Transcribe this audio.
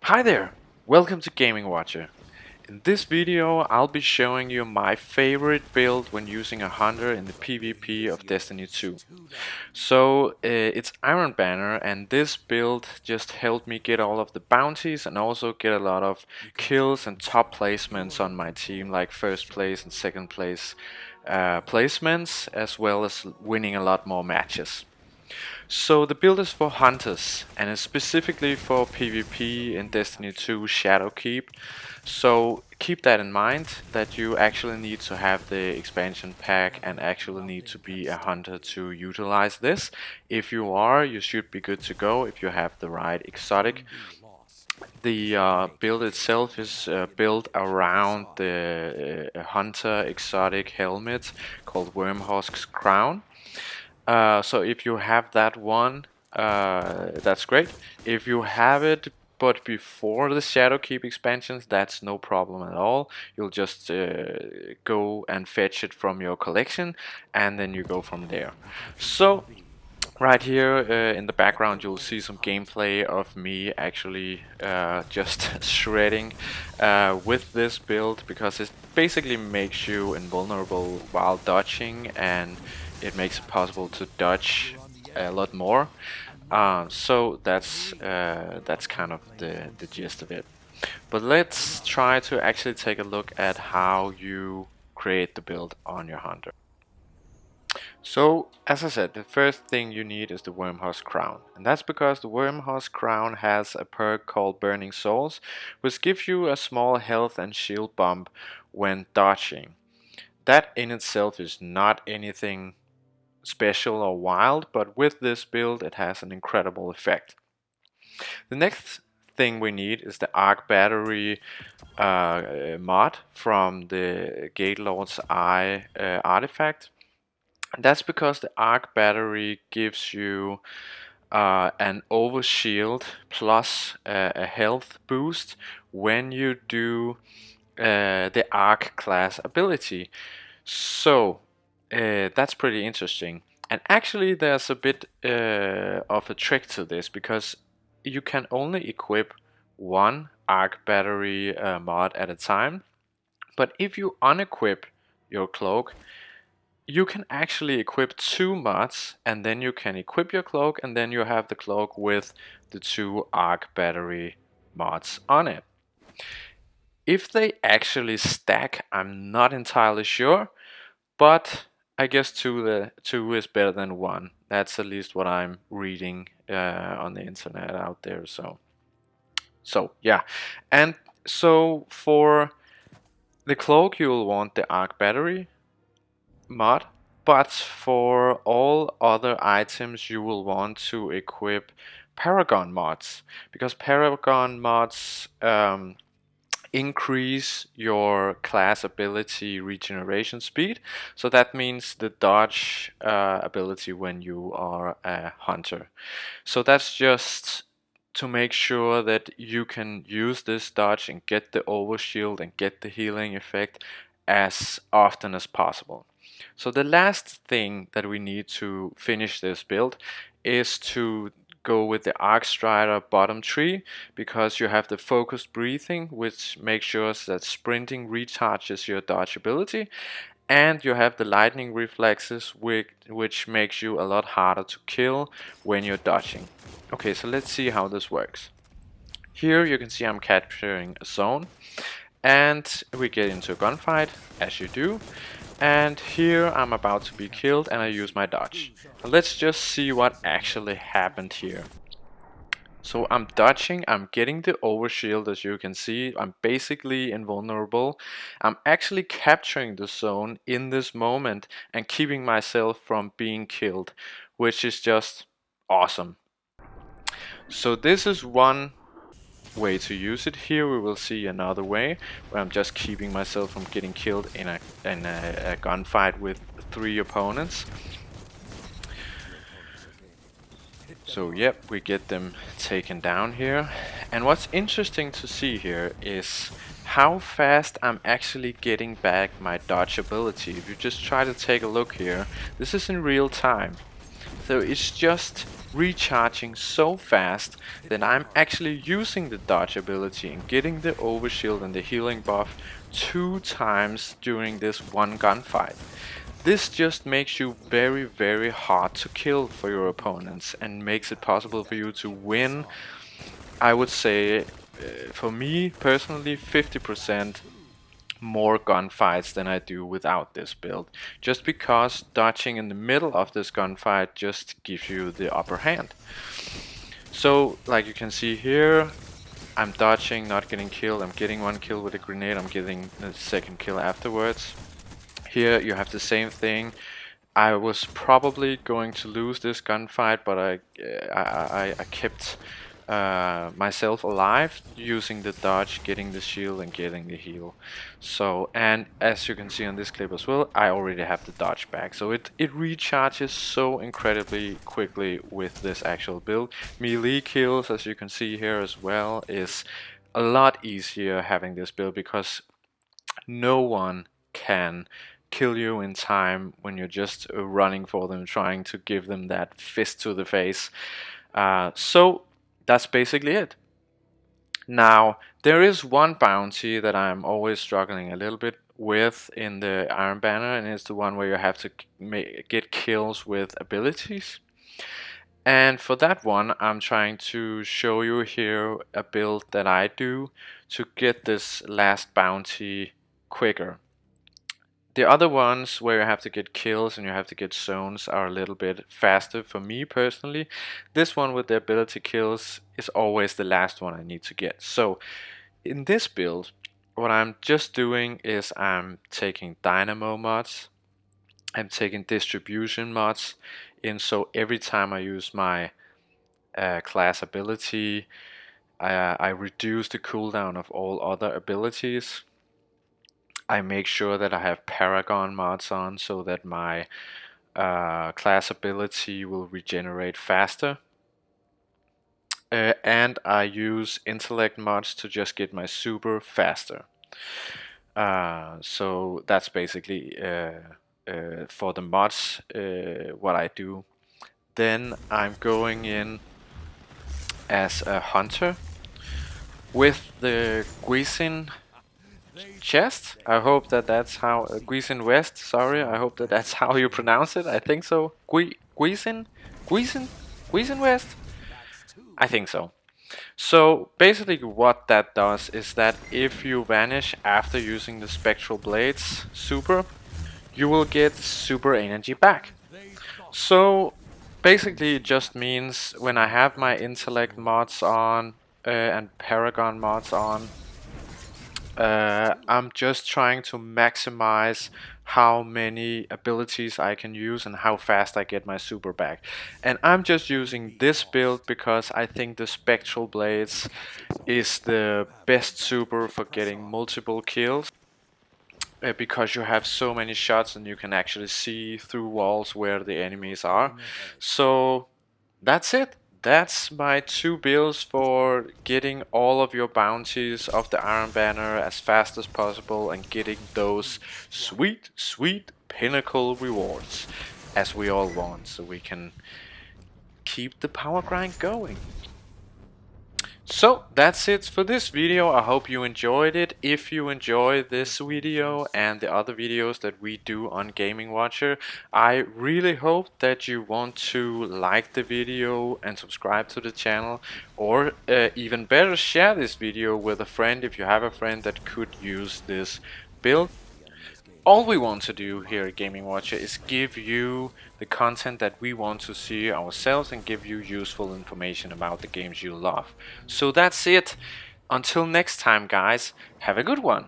Hi there! Welcome to Gaming Watcher. In this video I'll be showing you my favorite build when using a hunter in the PvP of Destiny 2. So it's Ironbanner, and this build just helped me get all of the bounties and also get a lot of kills and top placements on my team, like first place and second place placements, as well as winning a lot more matches. So the build is for hunters, and it's specifically for PvP in Destiny 2 Shadowkeep. So keep that in mind, that you actually need to have the expansion pack and actually need to be a hunter to utilize this. If you are, you should be good to go if you have the right exotic. The build itself is built around the hunter exotic helmet called Wormhusk's Crown. So if you have that one, that's great. If you have it but before the Shadowkeep expansions, that's no problem at all. You'll just go and fetch it from your collection, and then you go from there. So right here in the background you'll see some gameplay of me actually just shredding with this build, because it basically makes you invulnerable while dodging, and it makes it possible to dodge a lot more. So that's kind of the gist of it. But let's try to actually take a look at how you create the build on your hunter. So, as I said, the first thing you need is the Wormhusk Crown, and that's because the Wormhusk Crown has a perk called Burning Souls, which gives you a small health and shield bump when dodging. That in itself is not anything special or wild, but with this build it has an incredible effect. The next thing we need is the Arc Battery mod from the Gate Lord's Eye artifact. That's because the arc battery gives you an overshield plus a health boost when you do the arc class ability. So that's pretty interesting. And actually there's a bit of a trick to this, because you can only equip one arc battery mod at a time. But if you unequip your cloak, you can actually equip two mods, and then you can equip your cloak, and then you have the cloak with the two arc battery mods on it. If they actually stack, I'm not entirely sure, but I guess two is better than one. That's at least what I'm reading on the internet out there. So yeah, and so for the cloak you'll want the arc battery mod, but for all other items you will want to equip Paragon mods, because Paragon mods increase your class ability regeneration speed. So that means the dodge ability when you are a hunter. So that's just to make sure that you can use this dodge and get the overshield and get the healing effect as often as possible. So the last thing that we need to finish this build is to go with the Arc Strider bottom tree, because you have the focused breathing, which makes sure that sprinting recharges your dodge ability, and you have the lightning reflexes, which makes you a lot harder to kill when you're dodging. Okay, so let's see how this works. Here you can see I'm capturing a zone, and we get into a gunfight, as you do. And here I'm about to be killed, and I use my dodge. Now let's just see what actually happened here. So I'm dodging, I'm getting the overshield, as you can see. I'm basically invulnerable. I'm actually capturing the zone in this moment and keeping myself from being killed, which is just awesome. So this is one way to use it. Here we will see another way, where I'm just keeping myself from getting killed in a gunfight with 3 opponents. So yep, we get them taken down here. And what's interesting to see here is how fast I'm actually getting back my dodge ability. If you just try to take a look here, this is in real time. So it's just recharging so fast that I'm actually using the dodge ability and getting the overshield and the healing buff 2 times during this one gunfight. This just makes you very hard to kill for your opponents and makes it possible for you to win. I would say, for me personally, 50% more gunfights than I do without this build, just because dodging in the middle of this gunfight just gives you the upper hand. So like you can see here, I'm dodging, not getting killed, I'm getting one kill with a grenade, I'm getting the second kill afterwards. Here you have the same thing. I was probably going to lose this gunfight, but I kept myself alive using the dodge, getting the shield and getting the heal. So, and as you can see on this clip as well, I already have the dodge back. So it recharges so incredibly quickly with this actual build. Melee kills, as you can see here as well, is a lot easier having this build because no one can kill you in time when you're just running for them, trying to give them that fist to the face. So that's basically it. Now, there is one bounty that I'm always struggling a little bit with in the Ironbanner, and it's the one where you have to get kills with abilities. And for that one, I'm trying to show you here a build that I do to get this last bounty quicker. The other ones where you have to get kills and you have to get zones are a little bit faster for me personally. This one with the ability kills is always the last one I need to get. So in this build, what I'm just doing is I'm taking dynamo mods, I'm taking distribution mods in, so every time I use my class ability, I reduce the cooldown of all other abilities. I make sure that I have Paragon mods on so that my class ability will regenerate faster. And I use intellect mods to just get my super faster. So that's basically for the mods what I do. Then I'm going in as a hunter with the Guisin chest. I hope that that's how Guisin West. Sorry, I hope that that's how you pronounce it. I think so. Guisin West. I think so. So basically, what that does is that if you vanish after using the spectral blades super, you will get super energy back. So basically, it just means when I have my intellect mods on and paragon mods on, I'm just trying to maximize how many abilities I can use and how fast I get my super back. And I'm just using this build because I think the Spectral Blades is the best super for getting multiple kills. Because you have so many shots and you can actually see through walls where the enemies are. So that's it. That's my 2 builds for getting all of your bounties of the Ironbanner as fast as possible and getting those sweet pinnacle rewards as we all want, so we can keep the power grind going. So that's it for this video. I hope you enjoyed it. If you enjoy this video and the other videos that we do on Gaming Watcher, I really hope that you want to like the video and subscribe to the channel, or even better, share this video with a friend if you have a friend that could use this build. All we want to do here at Gaming Watcher is give you the content that we want to see ourselves and give you useful information about the games you love. So that's it. Until next time, guys, have a good one.